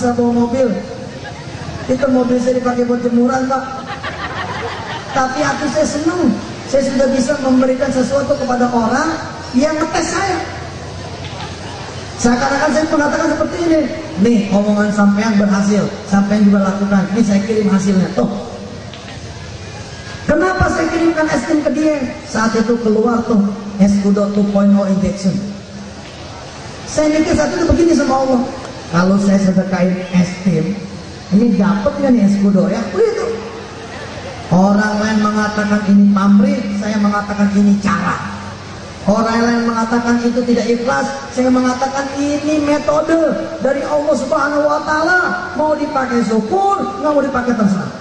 Saya bawa mobil, itu mobil saya dipakai buat jemuran Pak. Tapi hati saya senang, saya sudah bisa memberikan sesuatu kepada orang yang ngetes saya. Seakan-akan saya mengatakan seperti ini, nih omongan sampean berhasil, sampean juga lakukan, ini saya kirim hasilnya. Tuh, kenapa saya kirimkan es krim ke dia? Saat itu keluar tuh Escudo 2.0 injection. Saya mikir saat itu begini sama Allah, kalau saya sedekahin es krim, ini dapat nggak nih Escudo ya? Begitu. Orang lain mengatakan ini pamrih, saya mengatakan ini cara. Orang lain mengatakan itu tidak ikhlas, saya mengatakan ini metode dari Allah Subhanahu Wa Taala. Mau dipakai syukur, nggak mau dipakai terserah.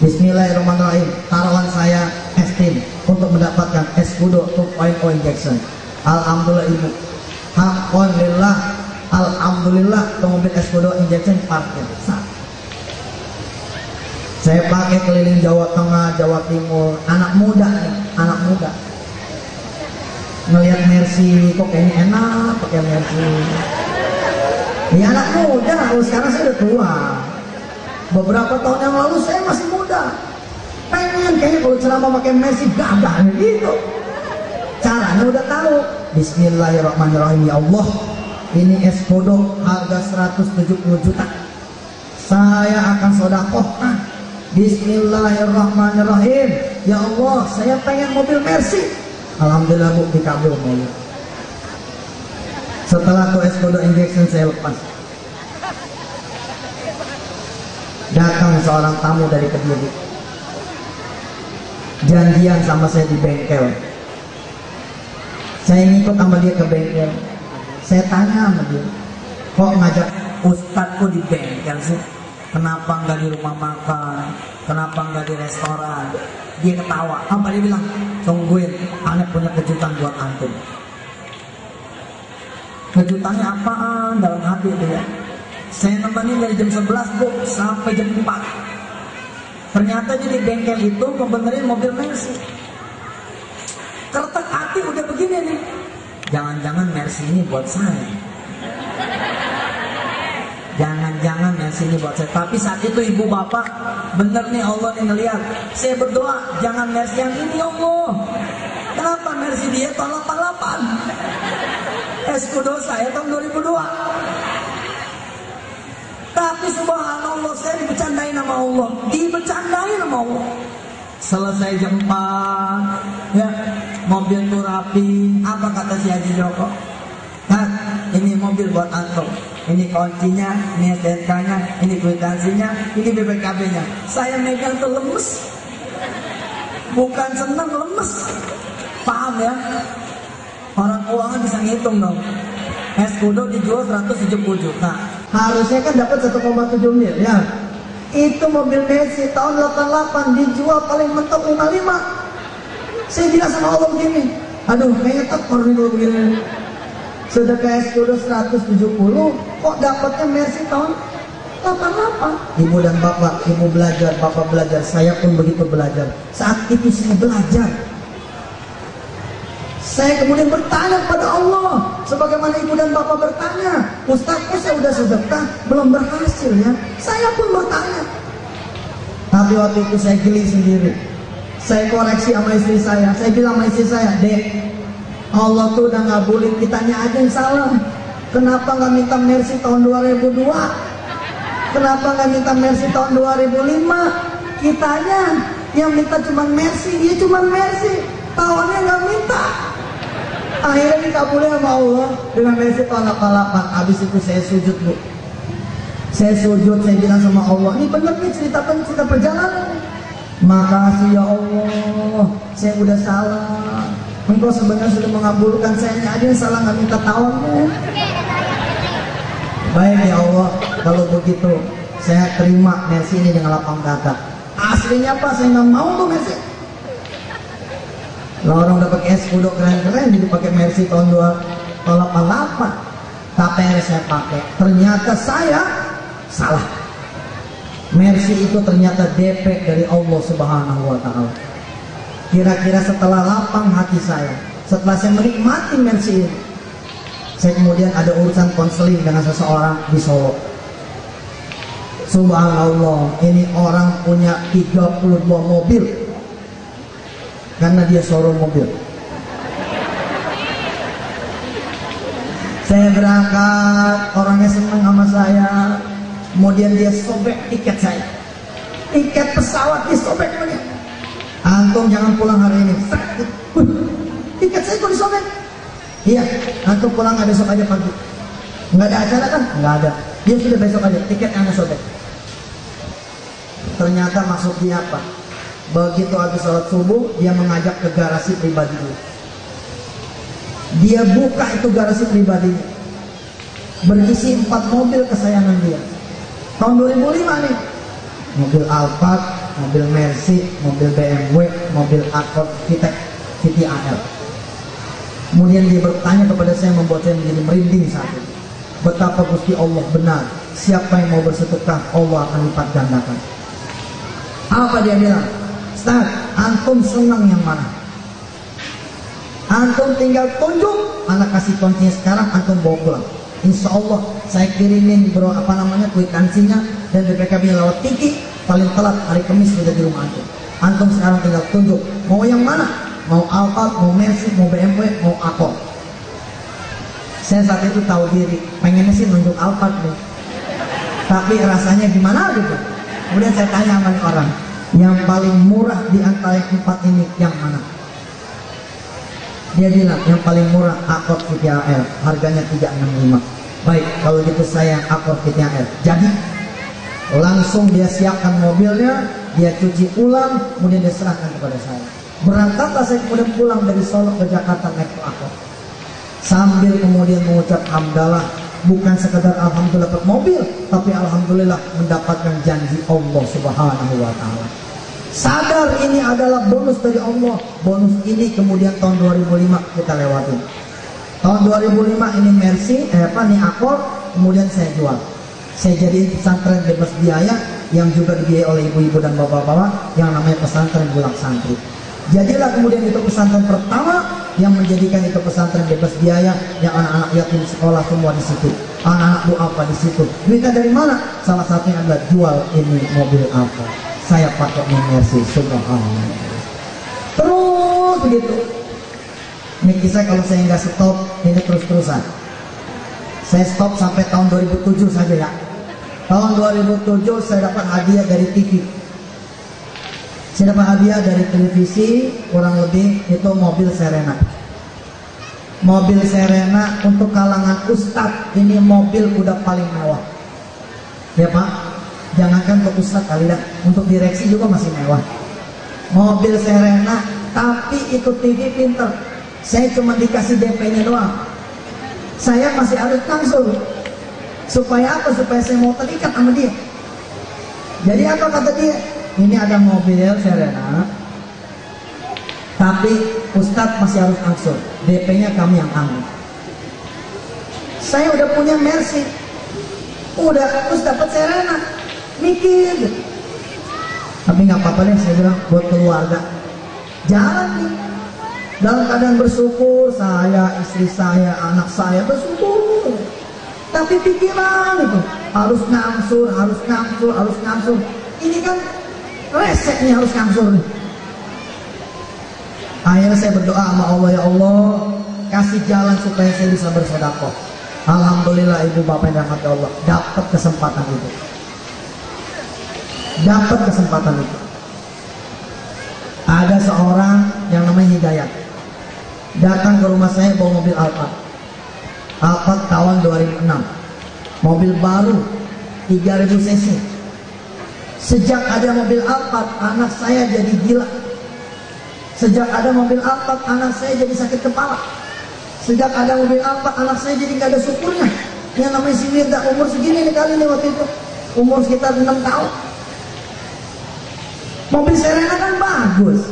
Bismillahirrahmanirrahim. Taruhan saya es krim untuk mendapatkan Escudo 2.0 injection. Alhamdulillah ibu, alhamdulillah, alhamdulillah, mobil Escudo injection parkir. Saya pakai keliling Jawa Tengah, Jawa Timur, anak muda nih, anak muda. Ngelihat Mercy, kok kayaknya enak pakai Mercy. Ya anak muda, kalau sekarang saya udah tua. Beberapa tahun yang lalu saya masih muda. Pengen kayaknya kalau ceramah pakai Mercy gagal gitu. Caranya udah tahu. Bismillahirrahmanirrahim. Ya Allah, ini Escudo harga 170 juta. Saya akan sedekahkan. Bismillahirrahmanirrahim. Ya Allah, saya pengen mobil Mercy. Alhamdulillah bu, dikabul mobil. Setelah tuh Escudo injection saya lepas, datang seorang tamu dari Kediri, janjian sama saya di bengkel. Saya ngikut sama dia ke bengkel. Saya tanya sama dia, kok ngajak ustadku di bengkel sih? Kenapa nggak di rumah makan? Kenapa nggak di restoran? Dia ketawa. Apa dia bilang? Tungguin, aneh punya kejutan buat antum. Kejutannya apaan? Dalam hati dia. Saya nemenin dari jam 11 bu, sampai jam 4. Ternyata jadi bengkel itu membenerin mobil Mercy. Kertek hati udah begini nih. Jangan-jangan Mercy ini buat saya. Jangan-jangan Mercy ini buat saya. Tapi saat itu ibu bapak, bener nih Allah nih ngeliat. Saya berdoa, jangan Mercy yang ini ya Allah. Kenapa Mercy dia tahun 88, Escudo saya tahun 2002. Tapi subhanallah saya dibercandain sama Allah. Dibercandain sama Allah. Selesai jam 4 ya, mobil tuh rapi. Apa kata si Haji Joko? Nah, ini mobil buat antum. Ini kuncinya, ini STNK-nya, ini kwitansinya, ini BPKB-nya. Saya megang tuh lemes. Bukan seneng, lemes. Paham ya? Orang keuangan bisa ngitung dong. Escudo dijual 170 juta. Harusnya kan dapat 1,7 miliar. Itu mobil Mercy tahun 88 dijual paling mentok 55. Saya bilang sama Allah begini, aduh kayaknya tekor nih kalau begini. Sedekah Escudo 170, kok dapatnya Mercy tahun 88. Ibu dan bapak, ibu belajar, bapak belajar, saya pun begitu belajar. Saat itu saya belajar. Saya kemudian bertanya kepada Allah, sebagaimana ibu dan bapak bertanya, Ustaz, kok saya udah sedekah belum berhasil ya? Saya pun bertanya. Tapi waktu itu saya geli sendiri. Saya koreksi sama istri saya bilang sama istri saya, Dek, Allah tuh udah ngabulin, kitanya aja yang salah. Kenapa nggak minta Mercy tahun 2002? Kenapa nggak minta Mercy tahun 2005? Kitanya yang minta cuma Mercy, dia cuma Mercy, tahunnya nggak minta. Akhirnya dikabulin sama Allah dengan Mercy tahun 88. Habis itu saya sujud bu. Saya sujud, saya bilang sama Allah, ini bener nih cerita perjalanan. Makasih ya Allah, saya udah salah. Engkau sebenarnya sudah mengabulkan, saya aja yang salah nggak minta tahunnya. Baik ya Allah, kalau begitu saya terima Mercy ini dengan lapang dada. Aslinya apa? Saya nggak mau tuh Mercy. Lah orang udah pakai Escudo keren-keren, jadi pakai Mercy tahun 88. Tapi yang saya pakai, ternyata saya salah. Mercy itu ternyata DP dari Allah Subhanahu Wa Taala. Kira-kira setelah lapang hati saya, setelah saya menikmati Mercy ini, Saya kemudian ada urusan konseling dengan seseorang di Solo. Subhanallah, ini orang punya 32 mobil karena dia showroom mobil. Saya berangkat, orangnya senang sama saya. Kemudian dia sobek tiket saya, tiket pesawat disobek sama dia. Antum jangan pulang hari ini. Tiket saya kok disobek? Iya, antum pulang besok aja pagi. Nggak ada acara kan? Nggak ada. Dia sudah besok aja, tiket yang sobek. Ternyata maksud dia apa? Begitu habis sholat subuh, dia mengajak ke garasi pribadi dulu. Dia buka itu garasi pribadinya, berisi 4 mobil kesayangan dia. Tahun 2005 nih, mobil Alphard, mobil Mercy, mobil BMW, mobil Accord VTAL. Kemudian dia bertanya kepada saya, membuat saya menjadi merinding saat itu. Betapa Gusti Allah benar, siapa yang mau bersedekah Allah akan lipat gandakan. Apa dia bilang? Ustaz, antum senang yang mana? Antum tinggal tunjuk, anak kasih kuncinya sekarang, antum bawa pulang. Insya Allah saya kirimin kwitansinya dan BPKB lewat Tiki, paling telat hari Kamis sudah di rumah antum. Antum sekarang tinggal tunjuk, mau yang mana? Mau Alphard, mau Mercy, mau BMW, mau Accord. Saya saat itu tahu diri, pengennya sih nunjuk Alphard nih, tapi rasanya gimana gitu. Kemudian saya tanya sama orang, yang paling murah di antara 4 ini yang mana? Dia bilang yang paling murah Accord VTAL, harganya 365. Baik, kalau gitu saya Accord VTAL. Jadi langsung dia siapkan mobilnya, dia cuci ulang, kemudian dia serahkan kepada saya. Berangkatlah saya kemudian pulang dari Solo ke Jakarta naik ke Accord, sambil kemudian mengucap hamdalah. Bukan sekedar alhamdulillah dapat mobil, tapi alhamdulillah mendapatkan janji Allah Subhanahu wa taala. Sadar ini adalah bonus dari Allah. Bonus ini kemudian tahun 2005 kita lewatin. Tahun 2005 ini Mercy, ini Accord, kemudian saya jual. Saya jadi pesantren bebas biaya yang juga dibiayai oleh ibu-ibu dan bapak-bapak yang namanya pesantren Bulak Santri. Jadilah kemudian itu pesantren pertama yang menjadikan itu pesantren bebas biaya, yang anak-anak yatim sekolah semua di situ, anak-anak duafa di situ. Duitnya dari mana? Salah satunya adalah jual ini mobil apa. Saya pakai Mercy, subhanallah. Terus begitu. Ini kisah kalau saya nggak stop, ini terus-terusan. Saya stop sampai tahun 2007 saja ya. Tahun 2007 saya dapat hadiah dari TV. Saya dapat hadiah dari televisi, kurang lebih itu mobil Serena. Mobil Serena untuk kalangan ustadz, ini mobil udah paling mewah. Ya Pak, jangankan untuk ustadz kali dah, untuk direksi juga masih mewah. Mobil Serena, tapi itu TV pinter. Saya cuma dikasih DP-nya doang. Saya masih harus langsung. Supaya apa? Supaya saya mau terikat sama dia. Jadi apa kata dia? Ini ada mobil Serena, tapi Ustadz masih harus angsur. DP-nya kami yang ambil. Saya udah punya Mercy, udah terus dapat Serena, mikir. Tapi nggak apa-apa deh, saya bilang buat keluarga. Jalan nih, dalam keadaan bersyukur, saya, istri saya, anak saya bersyukur. Tapi pikiran itu harus ngangsur, harus ngangsur, harus ngangsur. Ini kan reseknya harus ngangsur nih. Akhirnya saya berdoa sama Allah, ya Allah kasih jalan supaya saya bisa bersedekah. Alhamdulillah ibu bapak yang dirahmati Allah, dapat kesempatan itu. Dapat kesempatan itu. Ada seorang yang namanya Hidayat datang ke rumah saya bawa mobil Alphard. Alphard tahun 2006. Mobil baru 3000 cc. Sejak ada mobil Alphard, anak saya jadi gila. Sejak ada mobil Alphard, anak saya jadi sakit kepala. Sejak ada mobil Alphard, anak saya jadi gak ada syukurnya. Yang namanya si Mirda umur segini nih kali ini waktu itu, umur sekitar 6 tahun. Mobil Serena kan bagus,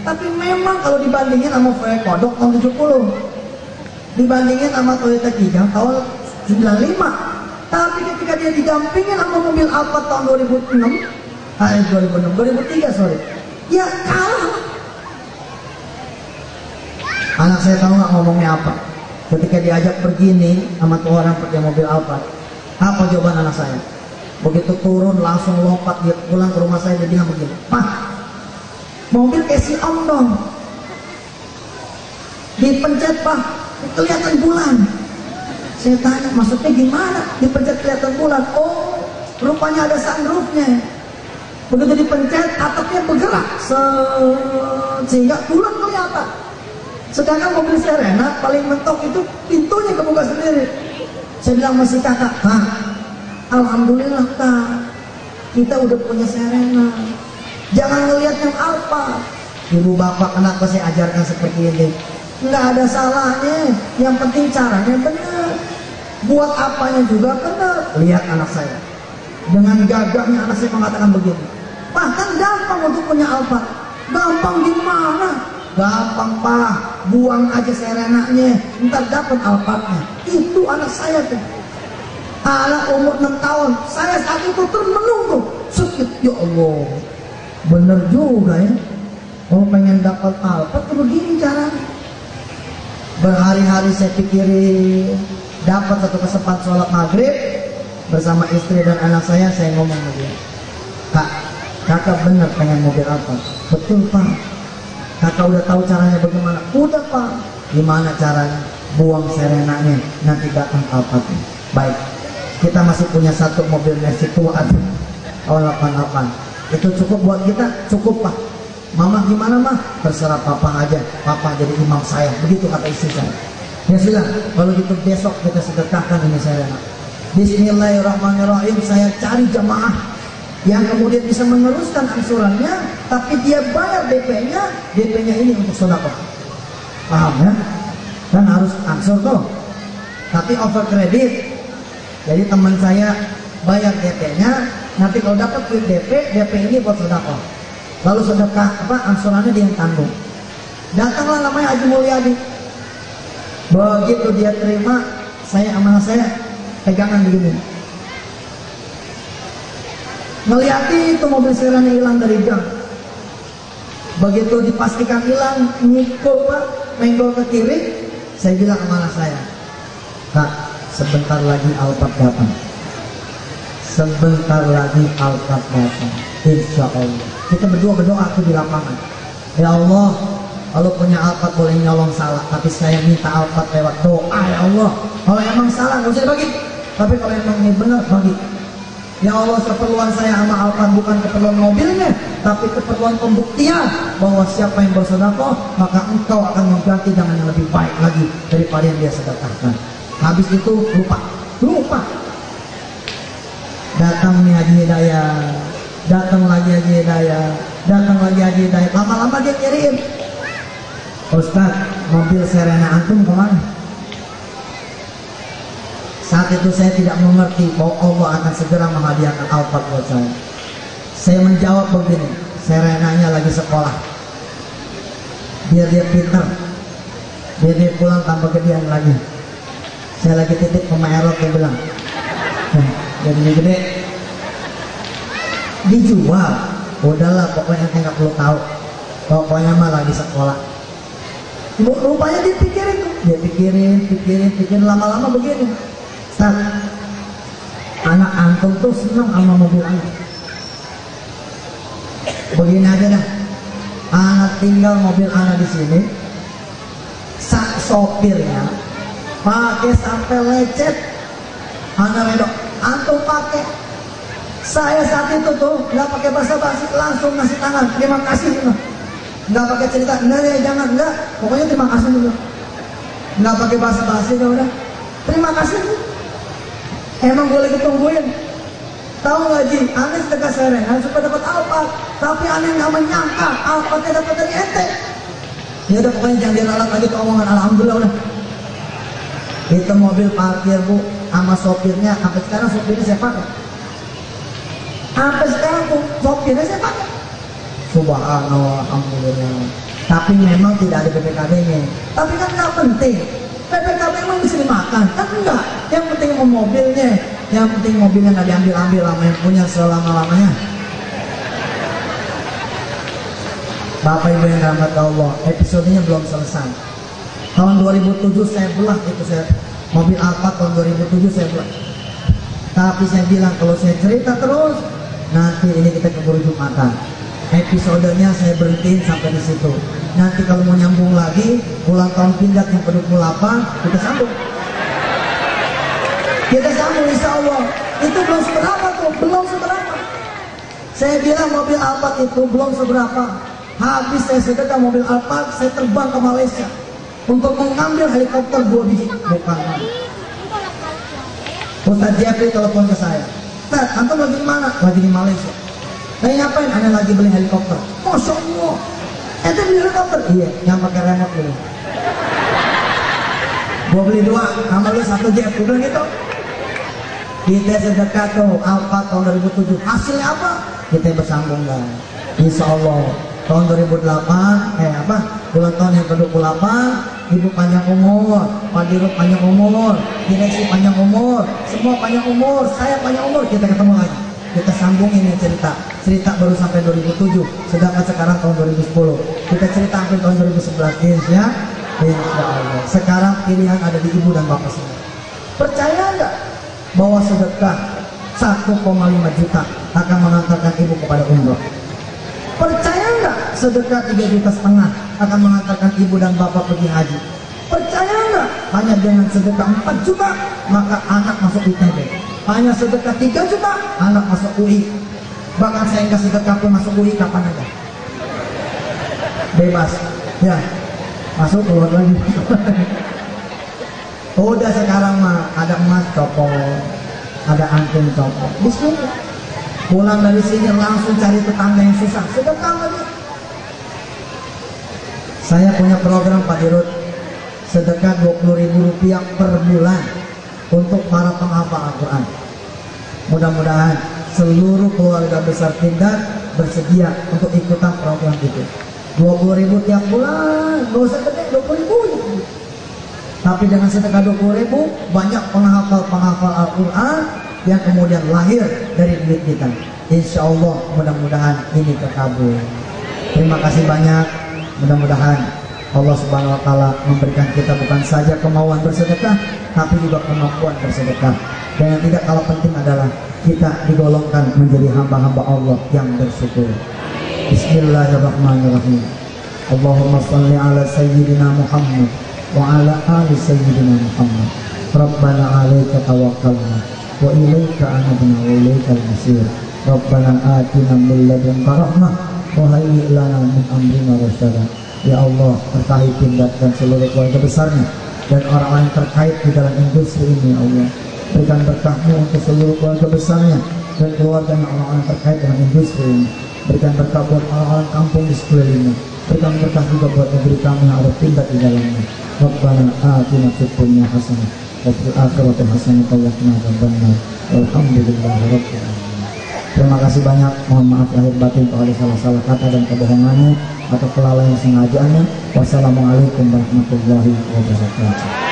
tapi memang kalau dibandingin sama Volkswagen Kodok tahun 70, dibandingin sama Toyota Kijang tahun 95. Tapi ketika dia didampingin sama mobil Alphard tahun 2003 sorry, ya kalah. Anak saya tahu nggak ngomongnya apa? Ketika diajak pergi nih sama tuh orang pakai mobil Alphard, apa jawaban anak saya? Begitu turun langsung lompat, dia pulang ke rumah saya, dia bilang begini, "Pak, mobil kayak si Om dong, dipencet Pak, kelihatan bulan." Saya tanya, maksudnya gimana? Dipencet kelihatan bulan? Oh, rupanya ada sunroofnya. Begitu dipencet, atapnya bergerak sehingga bulan kelihatan. Sedangkan mobil Serena paling mentok itu pintunya kebuka sendiri. Saya bilang masih kakak, "Kak, alhamdulillah Kak, kita udah punya Serena. Jangan ngelihat yang Alphard." Ibu bapak, kenapa saya ajarkan seperti ini? Nggak ada salahnya, yang penting caranya benar. Buat apanya juga benar. Lihat anak saya, dengan gagahnya anak saya mengatakan begini, "Pak, kan gampang untuk punya Alphard." Gampang gimana? Gampang Pak, buang aja Serenanya, ntar dapat Alphardnya. Itu anak saya tuh. Anak umur 6 tahun, saya saat itu termenung tuh, sakit, ya Allah. Bener juga ya. Kalau pengen dapat Alphard tuh begini caranya. Berhari-hari saya pikirin. Dapat satu kesempatan sholat maghrib bersama istri dan anak saya ngomong sama dia, "Kak, kakak bener pengen mobil Alphard." "Betul Pak." "Kakak udah tahu caranya bagaimana?" "Udah Pak." "Gimana caranya?" "Buang Serenanya, nanti datang Alphardnya." Baik, kita masih punya satu mobil Mercy tua tahun 88. Itu cukup buat kita? Cukup Pak. "Mama gimana Mah?" "Terserah Papa aja, Papa jadi imam saya." Begitu kata istri saya. Ya sudah, kalau gitu besok kita sedekahkan ini Serena. Bismillahirrahmanirrahim. Saya cari jamaah yang kemudian bisa meneruskan angsurannya, tapi dia bayar DP-nya. DP-nya ini untuk sedekah. Paham ya? Kan harus angsur tuh, tapi over kredit. Jadi teman saya bayar DP-nya, nanti kalau dapat duit DP ini buat sedekah. Lalu sedekah angsurannya dia yang tanggung. Datanglah namanya Haji Mulyadi. Begitu dia terima, saya amanah saya pegangan begini. Ngeliati itu mobil Serena hilang dari gang. Begitu dipastikan hilang, ngikut Pak, menggol ke kiri. Saya bilang amanah saya, "Kak, sebentar lagi Alphard datang. Sebentar lagi Alphard datang. Insya Allah." Kita berdua berdoa di lapangan. "Ya Allah, kalau punya Alphard boleh nyolong salah, tapi saya minta Alphard lewat doa ya Allah. Kalau emang salah nggak usah dibagi, tapi kalau emang ini benar bagi. Ya Allah, keperluan saya sama Alphard bukan keperluan mobilnya, tapi keperluan pembuktian bahwa siapa yang bersedekah maka engkau akan mengganti dengan yang lebih baik lagi daripada yang dia sedekahkan." Habis itu lupa. Datang nih Haji Hidayat, datang lagi Haji Hidayat, datang lagi Haji Hidayat. Lama-lama dia nyariin, "Ustaz, mobil Serena antum kemana?" Saat itu saya tidak mengerti bahwa Allah akan segera menghadiahkan Alphard buat saya. Saya menjawab begini, "Serenanya lagi sekolah. Biar dia pintar, biar dia pulang tanpa gedean lagi." Saya lagi titip ke Maerot, dia bilang, "Jadi gede, dijual." "Udahlah, pokoknya saya nggak perlu tahu. Pokoknya mah lagi sekolah." Rupanya dia pikirin tuh, dia pikirin, lama-lama begini, "Ustaz, anak antum tuh senang sama mobil anak. Begini aja dah, anak tinggal mobil anak di sini, sak sopirnya pakai sampai lecet, anak redok, antum pakai." Saya saat itu tuh nggak pakai basa-basi, langsung ngasih tangan, "Terima kasih." Nggak pakai cerita, "Enggak deh, jangan." Enggak, pokoknya terima kasih dulu. Nggak pakai basa-basi, udah terima kasih. Emang boleh ditungguin. Tahu nggak Ji, aneh sedekah Serena supaya dapat Alphard, tapi aneh nggak menyangka Alphardnya dapat dari ente. Ya udah, pokoknya jangan diralat lagi tuh omongan. Alhamdulillah udah. Itu mobil parkir Bu, sama sopirnya, sampai sekarang sopirnya saya pakai. Sampai sekarang Bu, sopirnya saya pakai. Subhanallah, alhamdulillah. Tapi memang tidak ada BPKB-nya. Tapi kan nggak penting. BPKB emang bisa dimakan? Kan enggak. Yang penting mau mobilnya. Yang penting mobilnya nggak diambil-ambil sama yang punya selama-lamanya. Bapak Ibu yang dirahmati Allah, episodenya belum selesai. Tahun 2007 saya belah itu, saya mobil Alphard tahun 2007 saya belah. Tapi saya bilang kalau saya cerita terus nanti ini kita keburu Jumatan. Episodenya saya berhentiin sampai di situ. Nanti kalau mau nyambung lagi ulang tahun Pindad yang ke-28 kita sambung. Kita sambung insya Allah. Itu belum seberapa tuh, belum seberapa. Saya bilang mobil Alphard itu belum seberapa. Habis saya sedekah mobil Alphard, saya terbang ke Malaysia untuk mengambil helikopter 2 biji. Bukan. Ustaz Jeffrey telepon ke saya. Ustaz, antum lagi di mana? Lagi di Malaysia. Saya ngapain? Anda lagi beli helikopter. Masya Allah. Ente beli helikopter? Iya, yang pakai remote dulu. Gua beli 2, sama lu 1 Jeff. Udah gitu. Kita sedekah tuh Alphard tahun 2007. Hasilnya apa? Kita bersambung guys. Insya Allah tahun 2008 ulang tahun yang ke-28, Ibu panjang umur, Pak Dirut panjang umur, direksi panjang umur, semua panjang umur, saya panjang umur. Kita ketemu lagi, kita sambung ini cerita baru sampai 2007, sedangkan sekarang tahun 2010. Kita cerita sampai tahun 2011. Insya Allah. Sekarang pilihan ada di ibu dan bapak semua. Percaya nggak bahwa sedekah 1,5 juta akan mengantarkan ibu kepada umroh? Percaya nggak sedekah 3,5 juta akan mengantarkan ibu dan bapak pergi haji? Percaya nggak hanya dengan sedekah 4 juta maka anak masuk ITB? Hanya sedekah 3 juta anak masuk UI. Bahkan saya nggak sedekah pun masuk UI kapan aja. Bebas, ya masuk keluar lagi. Udah sekarang mah ada emas copot, ada anting copot. Bismillah. Pulang dari sini langsung cari tetangga yang susah, sedekah lagi. Saya punya program Pak Dirut, sedekah Rp20.000 per bulan untuk para penghafal Al-Quran. Mudah-mudahan seluruh keluarga besar Pindad bersedia untuk ikutan program itu. 20.000 tiap bulan, gak usah gede, 20.000. Tapi dengan sedekah 20.000 banyak penghafal Al-Quran yang kemudian lahir dari duit kita. Insya Allah mudah-mudahan ini terkabul. Terima kasih banyak. Mudah-mudahan Allah Subhanahu Wa Taala memberikan kita bukan saja kemauan bersedekah, tapi juga kemampuan bersedekah. Dan yang tidak kalah penting adalah kita digolongkan menjadi hamba-hamba Allah yang bersyukur. Bismillahirrahmanirrahim. Allahumma salli ala Sayyidina Muhammad wa ala ali Sayyidina Muhammad. Rabbana alaika tawakkalna wa ilaika anabna wa ilaikal masir. Rabbana atina min ladunka rahmah wa hayyi lana min amrina rasyada. Ya Allah, berkahi Pindad dan seluruh keluarga besarnya dan orang-orang terkait di dalam industri ini. Ya Allah, berikan berkah-Mu untuk seluruh keluarga besarnya dan keluarganya, orang-orang terkait dengan industri ini. Berikan berkah buat orang-orang kampung di sekelilingnya. Berikan berkah juga buat negeri kami yang ada Pindad di dalamnya. Rabbana atina fid dunya hasanah wa fil akhirati hasanah wa qina adzabannar. Alhamdulillahirabbil alamin. Terima kasih banyak. Mohon maaf lahir batin kalau ada salah-salah kata dan kebohongannya atau kelalaian sengajaannya. Wassalamualaikum warahmatullahi wabarakatuh.